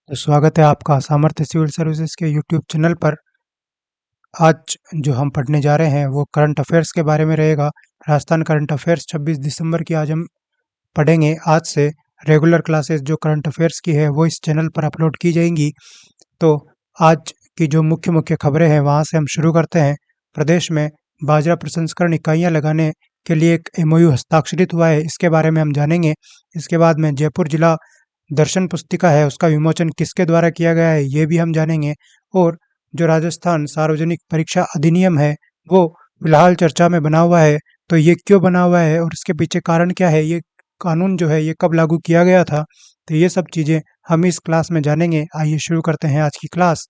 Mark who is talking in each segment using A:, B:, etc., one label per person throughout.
A: तो स्वागत है आपका सामर्थ्य सिविल सर्विसेज के यूट्यूब चैनल पर। आज जो हम पढ़ने जा रहे हैं वो करंट अफेयर्स के बारे में रहेगा। राजस्थान करंट अफेयर्स 26 दिसंबर की आज हम पढ़ेंगे। आज से रेगुलर क्लासेस जो करंट अफेयर्स की है वो इस चैनल पर अपलोड की जाएंगी। तो आज की जो मुख्य मुख्य खबरें हैं वहाँ से हम शुरू करते हैं। प्रदेश में बाजरा प्रसंस्करण इकाइयाँ लगाने के लिए एक MOU हस्ताक्षरित हुआ है, इसके बारे में हम जानेंगे। इसके बाद में जयपुर जिला दर्शन पुस्तिका है उसका विमोचन किसके द्वारा किया गया है ये भी हम जानेंगे। और जो राजस्थान सार्वजनिक परीक्षा अधिनियम है वो फिलहाल चर्चा में बना हुआ है, तो ये क्यों बना हुआ है और इसके पीछे कारण क्या है, ये कानून जो है ये कब लागू किया गया था, तो ये सब चीज़ें हम इस क्लास में जानेंगे। आइए शुरू करते हैं आज की क्लास।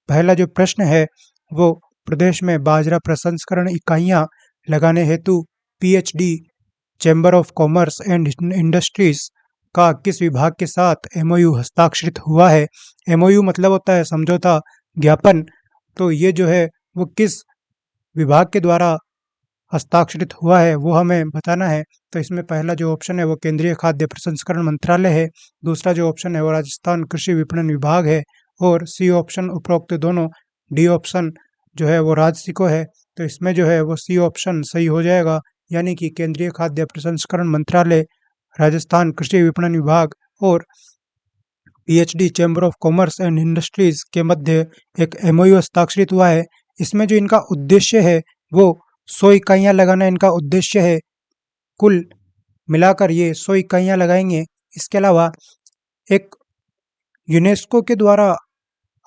A: पहला जो प्रश्न है वो प्रदेश में बाजरा प्रसंस्करण इकाइयाँ लगाने हेतु PHD chamber of commerce and industries का किस विभाग के साथ MOU हस्ताक्षरित हुआ है। MOU मतलब होता है समझौता ज्ञापन। तो ये जो है वो किस विभाग के द्वारा हस्ताक्षरित हुआ है वो हमें बताना है। तो इसमें पहला जो ऑप्शन है वो केंद्रीय खाद्य प्रसंस्करण मंत्रालय है। दूसरा जो ऑप्शन है वो राजस्थान कृषि विपणन विभाग है। और C ऑप्शन उपरोक्त दोनों। D ऑप्शन जो है वो राज्य को है। तो इसमें जो है वो C ऑप्शन सही हो जाएगा, यानी कि केंद्रीय खाद्य प्रसंस्करण मंत्रालय, राजस्थान कृषि विपणन विभाग और PHD chamber of commerce and industries के मध्य एक MOU हस्ताक्षरित हुआ है। इसमें जो इनका उद्देश्य है वो 100 इकाइयाँ लगाना इनका उद्देश्य है। कुल मिलाकर ये 100 इकाइयाँ लगाएंगे। इसके अलावा एक यूनेस्को के द्वारा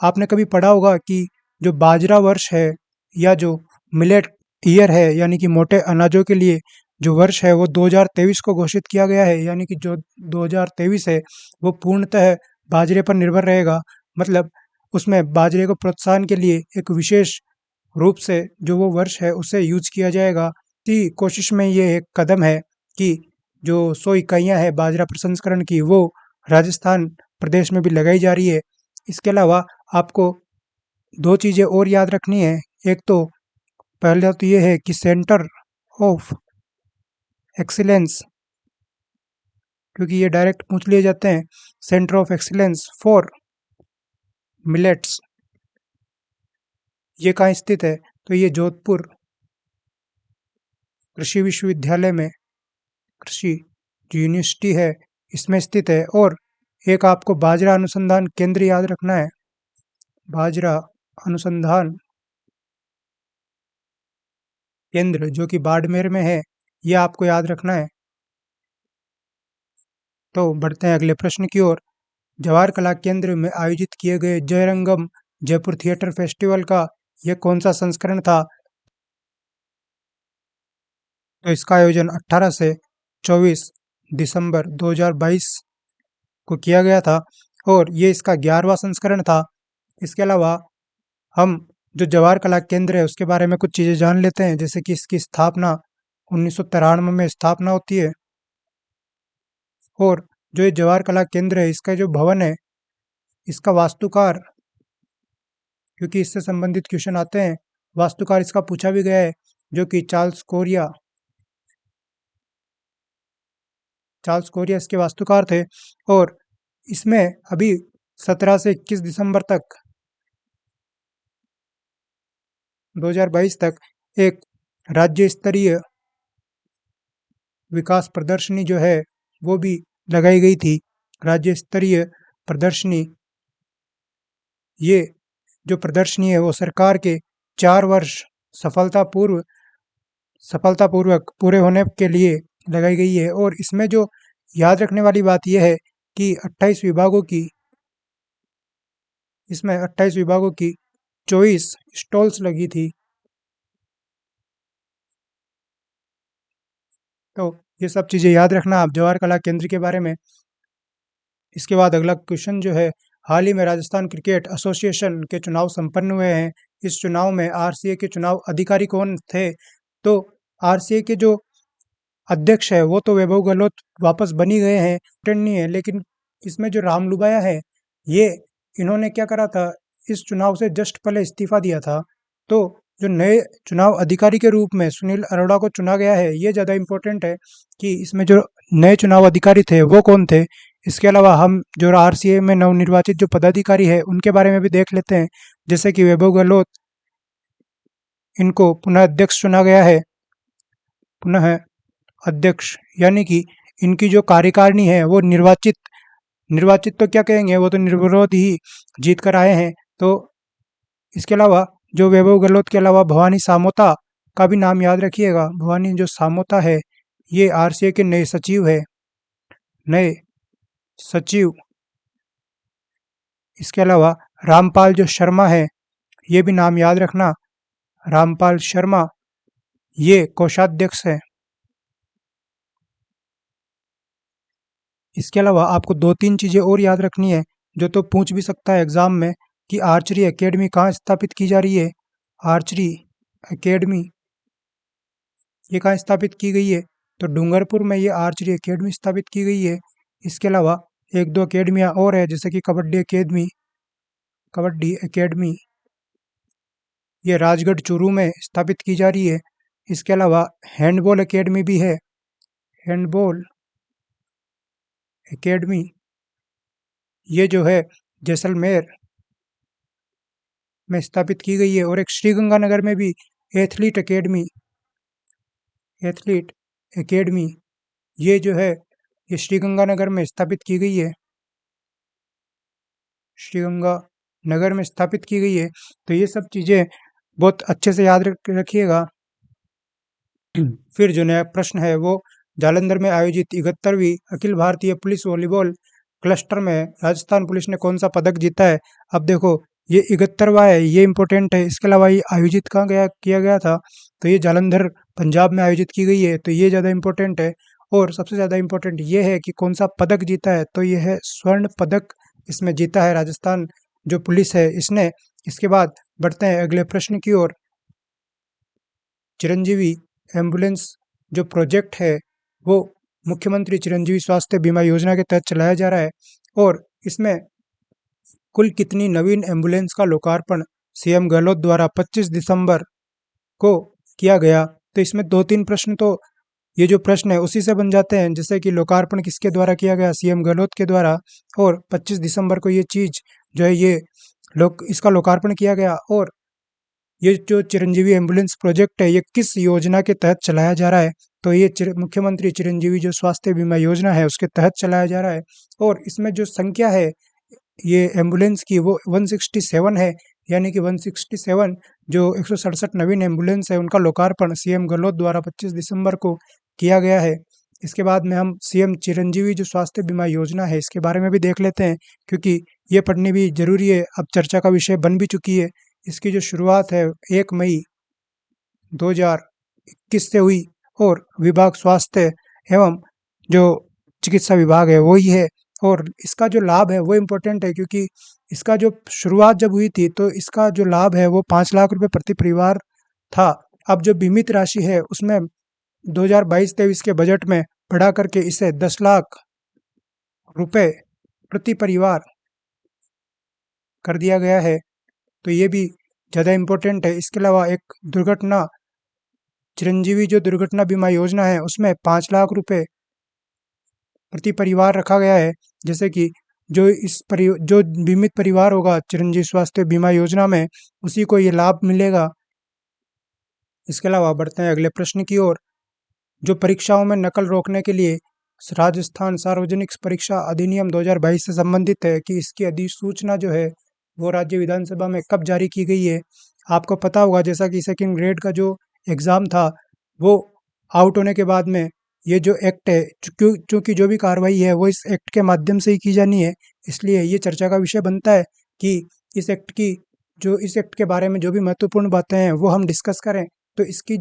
A: आपने कभी पढ़ा होगा कि जो बाजरा वर्ष है या जो मिलेट ईयर है, यानी कि मोटे अनाजों के लिए जो वर्ष है वो 2023 को घोषित किया गया है, यानी कि जो 2023 है वो पूर्णतः बाजरे पर निर्भर रहेगा। मतलब उसमें बाजरे को प्रोत्साहन के लिए एक विशेष रूप से जो वो वर्ष है उसे यूज किया जाएगा। इसी कोशिश में ये एक कदम है कि जो 100 इकाइयाँ है बाजरा प्रसंस्करण की वो राजस्थान प्रदेश में भी लगाई जा रही है। इसके अलावा आपको दो चीज़ें और याद रखनी है। एक तो पहले तो ये है कि सेंटर ऑफ एक्सीलेंस, क्योंकि ये डायरेक्ट पूछ लिए जाते हैं। Centre of excellence for millets ये कहाँ स्थित है, तो ये जोधपुर कृषि विश्वविद्यालय में, कृषि जो यूनिवर्सिटी है इसमें स्थित है। और एक आपको बाजरा अनुसंधान केंद्र याद रखना है। बाजरा अनुसंधान केंद्र जो कि बाड़मेर में है, ये आपको याद रखना है। तो बढ़ते हैं अगले प्रश्न की ओर। जवाहर कला केंद्र में आयोजित किए गए जयरंगम जयपुर थिएटर फेस्टिवल का यह कौन सा संस्करण था। तो इसका आयोजन 18 से 24 दिसंबर 2022 को किया गया था और ये इसका 11वां संस्करण था। इसके अलावा हम जो जवाहर कला केंद्र है उसके बारे में कुछ चीज़ें जान लेते हैं, जैसे कि इसकी स्थापना 1993 में स्थापना होती है। और जो ये जवाहर कला केंद्र है इसका जो भवन है इसका वास्तुकार, क्योंकि इससे संबंधित क्वेश्चन आते हैं, वास्तुकार इसका पूछा भी गया है, जो कि चार्ल्स कोरिया इसके वास्तुकार थे। और इसमें अभी 17 से 21 दिसंबर तक 2022 तक एक राज्य स्तरीय विकास प्रदर्शनी जो है वो भी लगाई गई थी। राज्य स्तरीय प्रदर्शनी, ये जो प्रदर्शनी है वो सरकार के 4 वर्ष सफलतापूर्वक पूरे होने के लिए लगाई गई है। और इसमें जो याद रखने वाली बात यह है कि 28 विभागों की 24 स्टॉल्स लगी थी। तो ये सब चीज़ें याद रखना आप जवाहर कला केंद्र के बारे में। इसके बाद अगला क्वेश्चन जो है, हाल ही में राजस्थान क्रिकेट एसोसिएशन के चुनाव संपन्न हुए हैं। इस चुनाव में RCA के चुनाव अधिकारी कौन थे। तो RCA के जो अध्यक्ष है वो तो वैभव गहलोत वापस बनी गए हैं, नहीं है, लेकिन इसमें जो राम लुबाया है ये इन्होंने क्या करा था, इस चुनाव से जस्ट पहले इस्तीफा दिया था। तो जो नए चुनाव अधिकारी के रूप में सुनील अरोड़ा को चुना गया है, ये ज़्यादा इम्पोर्टेंट है कि इसमें जो नए चुनाव अधिकारी थे वो कौन थे। इसके अलावा हम जो आरसीए में नवनिर्वाचित जो पदाधिकारी है उनके बारे में भी देख लेते हैं, जैसे कि वैभव गहलोत, इनको पुनः अध्यक्ष चुना गया है। पुनः अध्यक्ष यानी कि इनकी जो कार्यकारिणी है वो निर्वाचित निर्वाचित तो क्या कहेंगे, वो तो निर्विरोध ही जीत कर आए हैं। तो इसके अलावा जो वैभव गहलोत के अलावा भवानी सामोता का भी नाम याद रखिएगा। भवानी जो सामोता है ये आरसीए के नए सचिव है, नए सचिव। इसके अलावा रामपाल जो शर्मा है, ये भी नाम याद रखना, रामपाल शर्मा ये कोषाध्यक्ष है। इसके अलावा आपको 2-3 चीज़ें और याद रखनी है जो तो पूछ भी सकता है एग्जाम में, कि आर्चरी एकेडमी कहाँ स्थापित की जा रही है। आर्चरी एकेडमी ये कहाँ स्थापित की गई है, तो डूंगरपुर में ये आर्चरी एकेडमी स्थापित की गई है। इसके अलावा 1-2 अकेडमियाँ और है, जैसे कि कबड्डी एकेडमी ये राजगढ़ चूरू में स्थापित की जा रही है। इसके अलावा हैंडबॉल एकेडमी भी है, हैंडबॉल एकेडमी ये जो है जैसलमेर में स्थापित की गई है। और एक श्रीगंगानगर में भी एथलीट एकेडमी ये जो है ये श्रीगंगानगर में स्थापित की गई है, श्रीगंगानगर में स्थापित की गई है। तो ये सब चीज़ें बहुत अच्छे से याद रखिएगा। फिर जो नया प्रश्न है वो जालंधर में आयोजित 71वीं Akhil Bharatiya police volleyball cluster में राजस्थान पुलिस ने कौन सा पदक जीता है। अब देखो ये 71वां है, ये इंपॉर्टेंट है। इसके अलावा ये आयोजित कहाँ किया गया था, तो ये जालंधर पंजाब में आयोजित की गई है, तो ये ज़्यादा इंपॉर्टेंट है। और सबसे ज़्यादा इंपॉर्टेंट ये है कि कौन सा पदक जीता है, तो ये है स्वर्ण पदक इसमें जीता है राजस्थान जो पुलिस है इसने। इसके बाद बढ़ते हैं अगले प्रश्न की ओर। चिरंजीवी एम्बुलेंस जो प्रोजेक्ट है वो मुख्यमंत्री चिरंजीवी स्वास्थ्य बीमा योजना के तहत चलाया जा रहा है, और इसमें कुल कितनी नवीन एम्बुलेंस का लोकार्पण सीएम गहलोत द्वारा 25 दिसंबर को किया गया। तो इसमें 2-3 प्रश्न तो ये जो प्रश्न है उसी से बन जाते हैं, जैसे कि लोकार्पण किसके द्वारा किया गया, सीएम गहलोत के द्वारा, और 25 दिसंबर को ये चीज़ जो है ये इसका लोकार्पण किया गया। और ये जो चिरंजीवी एम्बुलेंस प्रोजेक्ट है ये किस योजना के तहत चलाया जा रहा है, तो ये मुख्यमंत्री चिरंजीवी जो स्वास्थ्य बीमा योजना है उसके तहत चलाया जा रहा है। और इसमें जो संख्या है ये एम्बुलेंस की वो 167 है, यानी कि 167 जो 167 नवीन एम्बुलेंस है उनका लोकार्पण सीएम गहलोत द्वारा 25 दिसंबर को किया गया है। इसके बाद में हम सीएम चिरंजीवी जो स्वास्थ्य बीमा योजना है इसके बारे में भी देख लेते हैं, क्योंकि ये पढ़नी भी जरूरी है, अब चर्चा का विषय बन भी चुकी है। इसकी जो शुरुआत है 1 मई 2021 से हुई, और विभाग स्वास्थ्य एवं जो चिकित्सा विभाग है वो ही है। और इसका जो लाभ है वो इम्पोर्टेंट है, क्योंकि इसका जो शुरुआत जब हुई थी तो इसका जो लाभ है वो 5 लाख रुपए प्रति परिवार था। अब जो बीमित राशि है उसमें 2022-23 के बजट में बढ़ा करके इसे 10 लाख रुपए प्रति परिवार कर दिया गया है, तो ये भी ज़्यादा इम्पोर्टेंट है। इसके अलावा एक चिरंजीवी जो दुर्घटना बीमा योजना है उसमें 5 लाख रुपए प्रति परिवार रखा गया है, जैसे कि जो बीमित परिवार होगा चिरंजीवी स्वास्थ्य बीमा योजना में उसी को ये लाभ मिलेगा। इसके अलावा बढ़ते हैं अगले प्रश्न की ओर। जो परीक्षाओं में नकल रोकने के लिए राजस्थान सार्वजनिक परीक्षा अधिनियम 2022 से संबंधित है कि इसकी अधिसूचना जो है वो राज्य विधानसभा में कब जारी की गई है। आपको पता होगा जैसा कि सेकंड ग्रेड का जो एग्ज़ाम था वो आउट होने के बाद में ये जो एक्ट है, चूँकि जो भी कार्रवाई है वो इस एक्ट के माध्यम से ही की जानी है, इसलिए ये चर्चा का विषय बनता है कि इस एक्ट के बारे में जो भी महत्वपूर्ण बातें हैं वो हम डिस्कस करें। तो इसकी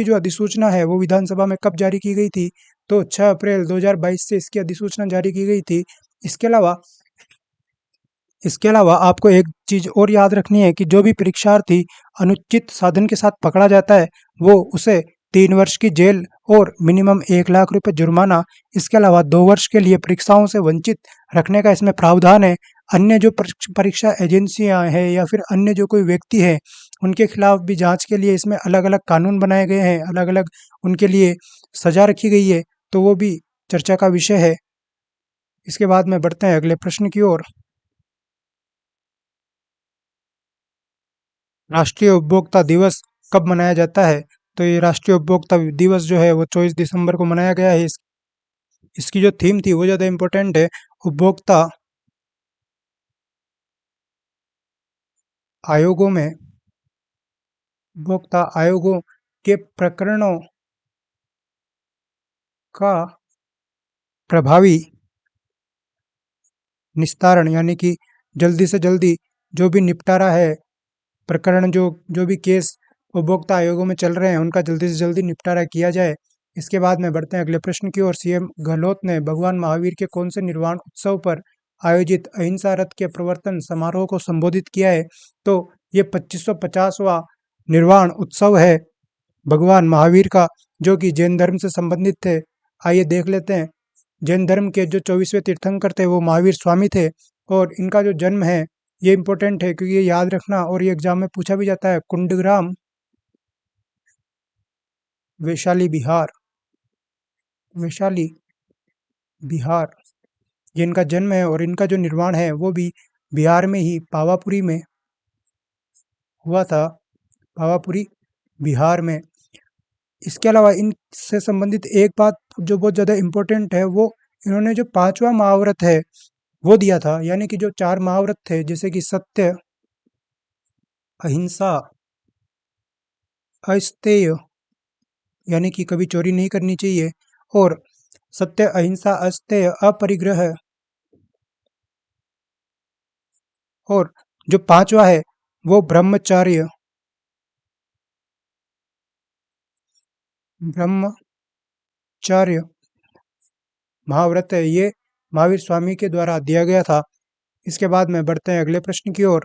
A: जो अधिसूचना है वो विधानसभा में कब जारी की गई थी, तो 6 अप्रैल 2022 से इसकी अधिसूचना जारी की गई थी। इसके अलावा आपको एक चीज़ और याद रखनी है कि जो भी परीक्षार्थी अनुचित साधन के साथ पकड़ा जाता है वो उसे 3 वर्ष की जेल और मिनिमम 1 लाख रुपए जुर्माना, इसके अलावा 2 वर्ष के लिए परीक्षाओं से वंचित रखने का इसमें प्रावधान है। अन्य जो परीक्षा एजेंसियां हैं या फिर अन्य जो कोई व्यक्ति है उनके खिलाफ भी जांच के लिए इसमें अलग अलग कानून बनाए गए हैं, अलग अलग उनके लिए सजा रखी गई है, तो वो भी चर्चा का विषय है। इसके बाद में बढ़ते हैं अगले प्रश्न की ओर। राष्ट्रीय उपभोक्ता दिवस कब मनाया जाता है? तो ये राष्ट्रीय उपभोक्ता दिवस जो है वो 24 दिसंबर को मनाया गया है। इसकी जो थीम थी वो ज़्यादा इम्पोर्टेंट है। उपभोक्ता आयोगों में उपभोक्ता आयोगों के प्रकरणों का प्रभावी निस्तारण, यानी कि जल्दी से जल्दी जो भी निपटारा है, प्रकरण जो जो भी केस उपभोक्ता आयोगों में चल रहे हैं उनका जल्दी से जल्दी निपटारा किया जाए। इसके बाद में बढ़ते हैं अगले प्रश्न की ओर। सीएम गहलोत ने भगवान महावीर के कौन से निर्वाण उत्सव पर आयोजित अहिंसा रथ के प्रवर्तन समारोह को संबोधित किया है? तो ये 2550वां निर्वाण उत्सव है भगवान महावीर का, जो कि जैन धर्म से संबंधित थे। आइए देख लेते हैं। जैन धर्म के जो 24वें तीर्थंकर थे वो महावीर स्वामी थे, और इनका जो जन्म है ये इम्पोर्टेंट है क्योंकि ये याद रखना और ये एग्जाम में पूछा भी जाता है। कुंडग्राम, वैशाली बिहार, वैशाली बिहार ये इनका जन्म है, और इनका जो निर्वाण है वो भी बिहार में ही पावापुरी में हुआ था, पावापुरी बिहार में। इसके अलावा इनसे संबंधित एक बात जो बहुत ज़्यादा इम्पोर्टेंट है, वो इन्होंने जो 5वां महाव्रत है वो दिया था, यानी कि जो 4 महाव्रत थे जैसे कि सत्य, अहिंसा, अस्तेय, यानी कि कभी चोरी नहीं करनी चाहिए, और सत्य, अहिंसा, अस्तेय, अपरिग्रह, और जो 5वां है वो ब्रह्मचर्य, ब्रह्मचर्य महाव्रत है। ये महावीर स्वामी के द्वारा दिया गया था। इसके बाद में बढ़ते हैं अगले प्रश्न की ओर।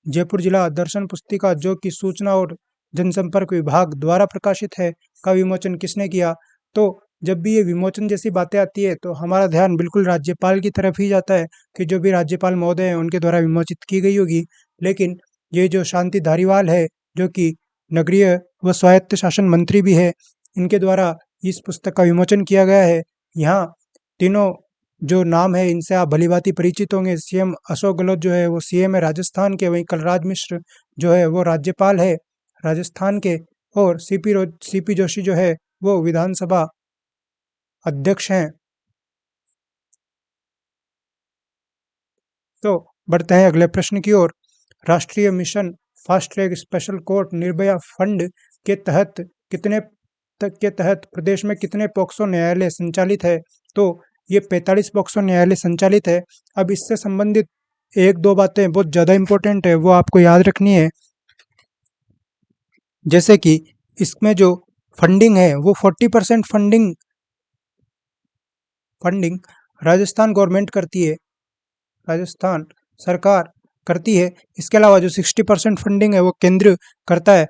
A: जयपुर जिला दर्शन पुस्तिका जो कि सूचना और जनसंपर्क विभाग द्वारा प्रकाशित है, का विमोचन किसने किया? तो जब भी ये विमोचन जैसी बातें आती है तो हमारा ध्यान बिल्कुल राज्यपाल की तरफ ही जाता है कि जो भी राज्यपाल महोदय हैं उनके द्वारा विमोचित की गई होगी। लेकिन ये जो शांति धारीवाल है, जो कि नगरीय व स्वायत्त शासन मंत्री भी है, इनके द्वारा इस पुस्तक का विमोचन किया गया है। यहाँ तीनों जो नाम है इनसे आप भलीभांति परिचित होंगे। सीएम अशोक गहलोत जो है वो सीएम है राजस्थान के, वहीं कलराज मिश्र जो है वो राज्यपाल है राजस्थान के, और सीपी जोशी जो है वो विधानसभा अध्यक्ष हैं। तो बढ़ते हैं अगले प्रश्न की ओर। राष्ट्रीय mission fast track special court Nirbhaya fund के तहत प्रदेश में कितने पॉक्सो न्यायालय संचालित है? तो ये 45 पॉक्सो न्यायालय संचालित है। अब इससे संबंधित एक दो बातें बहुत ज़्यादा इंपॉर्टेंट है, वो आपको याद रखनी है। जैसे कि इसमें जो फंडिंग है वो 40% फंडिंग राजस्थान गवर्नमेंट करती है, राजस्थान सरकार करती है। इसके अलावा जो 60% फंडिंग है वो केंद्र करता है।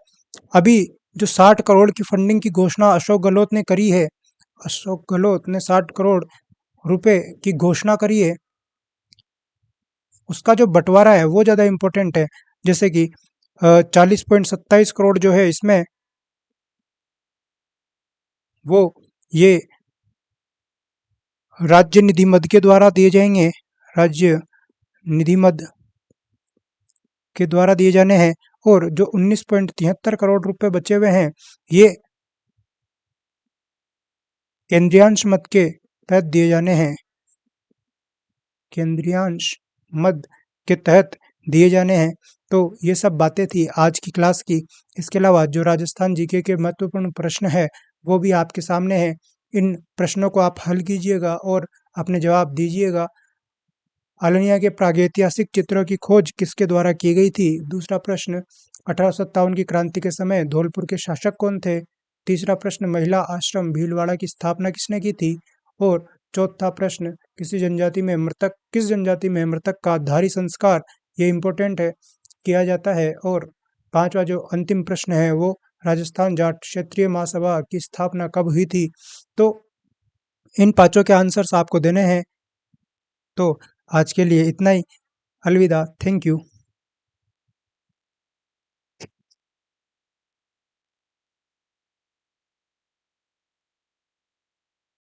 A: अभी जो 60 करोड़ की फंडिंग की घोषणा अशोक गहलोत ने करी है, अशोक गहलोत ने 60 करोड़ रुपए की घोषणा करी है, उसका जो बंटवारा है वो ज़्यादा इम्पोर्टेंट है। जैसे कि 40.27 करोड़ जो है इसमें वो ये राज्य निधि मद के द्वारा दिए जाएंगे, राज्य निधि मद के द्वारा दिए जाने हैं। और जो 19.73 करोड़ रुपए बचे हुए हैं ये केंद्रीयांश मद के तहत दिए जाने हैं, केंद्रीयांश मद के तहत दिए जाने हैं। तो ये सब बातें थी आज की क्लास की। इसके अलावा जो राजस्थान जीके के महत्वपूर्ण प्रश्न है वो भी आपके सामने है। इन प्रश्नों को आप हल कीजिएगा और अपने जवाब दीजिएगा। आलनिया के प्रागैतिहासिक चित्रों की खोज किसके द्वारा की गई थी? दूसरा प्रश्न, 1857 की क्रांति के समय धौलपुर के शासक कौन थे? तीसरा प्रश्न, महिला आश्रम भीलवाड़ा की स्थापना किसने की थी? और चौथा प्रश्न, किस जनजाति में मृतक का धारी संस्कार, ये इम्पोर्टेंट है, किया जाता है? और पांचवा जो अंतिम प्रश्न है वो, राजस्थान जाट क्षेत्रीय महासभा की स्थापना कब हुई थी? तो इन पांचों के आंसर्स आपको देने हैं। तो आज के लिए इतना ही। अलविदा। Thank you.